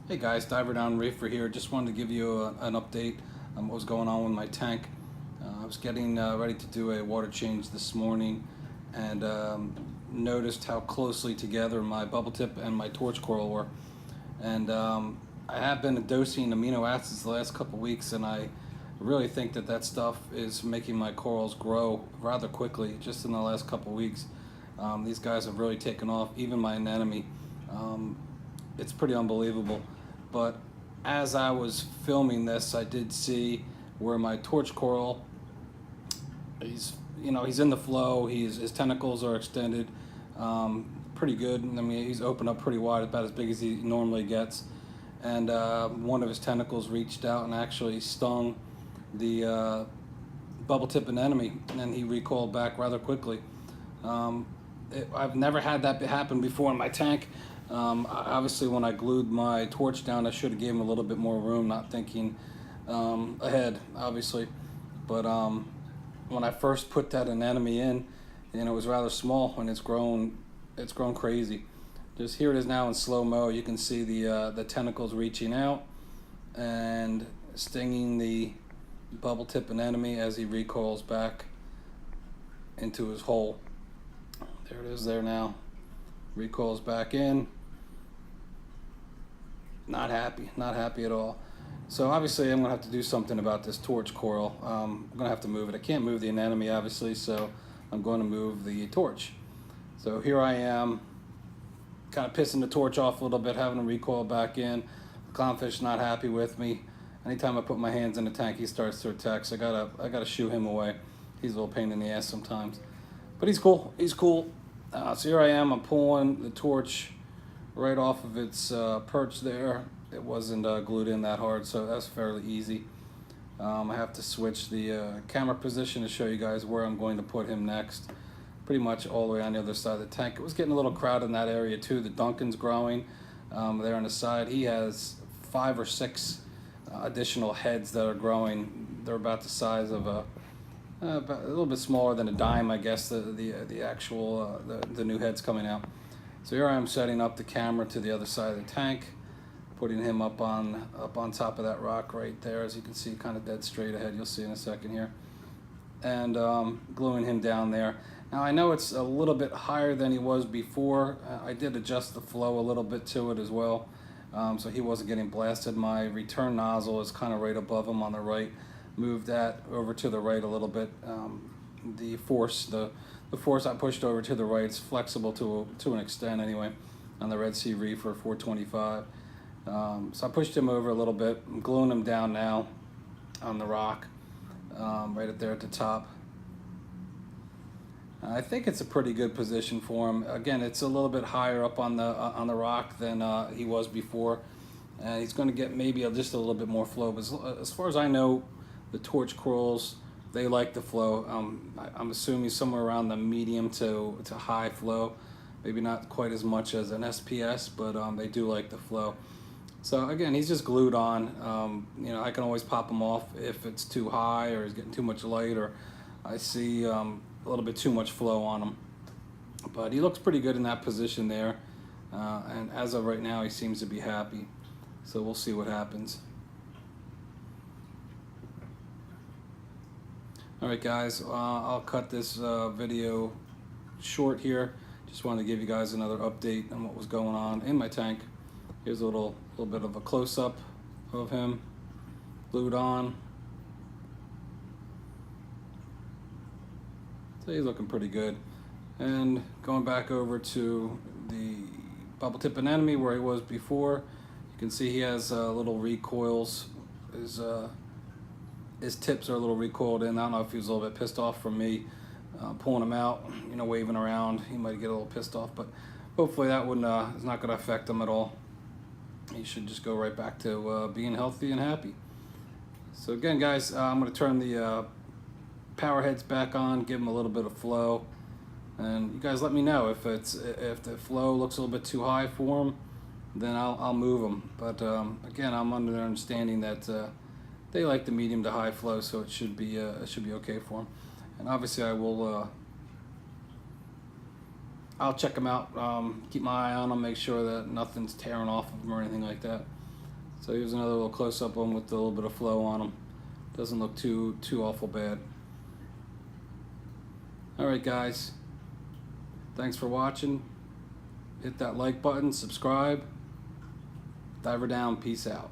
Hey guys, Diver Down Reefer here. Just wanted to give you an update on what was going on with my tank. I was getting ready to do a water change this morning and noticed how closely together my bubble tip and my torch coral were. And I have been dosing amino acids the last couple weeks, and I really think that that stuff is making my corals grow rather quickly just in the last couple weeks. These guys have really taken off, even my anemone. It's pretty unbelievable. But as I was filming this, I did see where my torch coral, he's in the flow. His tentacles are extended, pretty good. I mean, he's opened up pretty wide, about as big as he normally gets. And one of his tentacles reached out and actually stung the bubble tip anemone, and he recoiled back rather quickly. I've never had that happen before in my tank. Obviously, when I glued my torch down, I should have gave him a little bit more room, not thinking ahead, obviously. But when I first put that anemone in, it was rather small, and it's grown crazy. Just here it is now in slow-mo. You can see the tentacles reaching out and stinging the bubble tip anemone as he recoils back into his hole. There it is there now. Recoils back in. Not happy at all. So obviously I'm gonna have to do something about this torch coral. I'm gonna have to move it. I can't move the anemone obviously, so I'm going to move the torch. So here I am, kind of pissing the torch off a little bit, having him recoil back in. The clownfish not happy with me. Anytime I put my hands in the tank, he starts to attack. So I gotta shoo him away. He's a little pain in the ass sometimes, but he's cool. So here I am. I'm pulling the torch right off of its perch there. It wasn't glued in that hard, so that's fairly easy. I have to switch the camera position to show you guys where I'm going to put him next. Pretty much all the way on the other side of the tank. It was getting a little crowded in that area too. The Duncan's growing there on the side. He has 5 or 6 additional heads that are growing. They're about the size of about a little bit smaller than a dime, I guess. The actual the new heads coming out. So here I am setting up the camera to the other side of the tank, putting him up on top of that rock right there, as you can see, kind of dead straight ahead. You'll see in a second here, and gluing him down there. Now I know it's a little bit higher than he was before. I did adjust the flow a little bit to it as well, so he wasn't getting blasted. My return nozzle is kind of right above him on the right. Move that over to the right a little bit. The force I pushed over to the right. It's flexible to an extent anyway on the Red Sea Reefer 425. So I pushed him over a little bit. I'm gluing him down now on the rock, right up there at the top. I think it's a pretty good position for him. Again, it's a little bit higher up on the rock than he was before, and he's going to get maybe just a little bit more flow. But as far as I know, the torch corals, they like the flow. I'm assuming somewhere around the medium to high flow. Maybe not quite as much as an SPS, but they do like the flow. So again, he's just glued on. I can always pop him off if it's too high or he's getting too much light, or I see a little bit too much flow on him. But he looks pretty good in that position there. And as of right now, he seems to be happy. So we'll see what happens. Alright guys, I'll cut this video short here. Just wanted to give you guys another update on what was going on in my tank. Here's a little bit of a close-up of him, glued on. So he's looking pretty good. And going back over to the bubble tip anemone where he was before, you can see he has little recoils. His tips are a little recoiled in. I don't know if he was a little bit pissed off from me pulling him out, waving around. He might get a little pissed off, but hopefully that is not going to affect him at all. He should just go right back to being healthy and happy. So again, guys, I'm going to turn the power heads back on, give them a little bit of flow, and you guys let me know if the flow looks a little bit too high for him. Then I'll move them. But again, I'm under the understanding that they like the medium to high flow, so it should be okay for them. And obviously I will I'll check them out, keep my eye on them, make sure that nothing's tearing off of them or anything like that. So here's another little close-up one with a little bit of flow on them. Doesn't look too awful bad. Alright guys, thanks for watching. Hit that like button, subscribe. Diver down, peace out.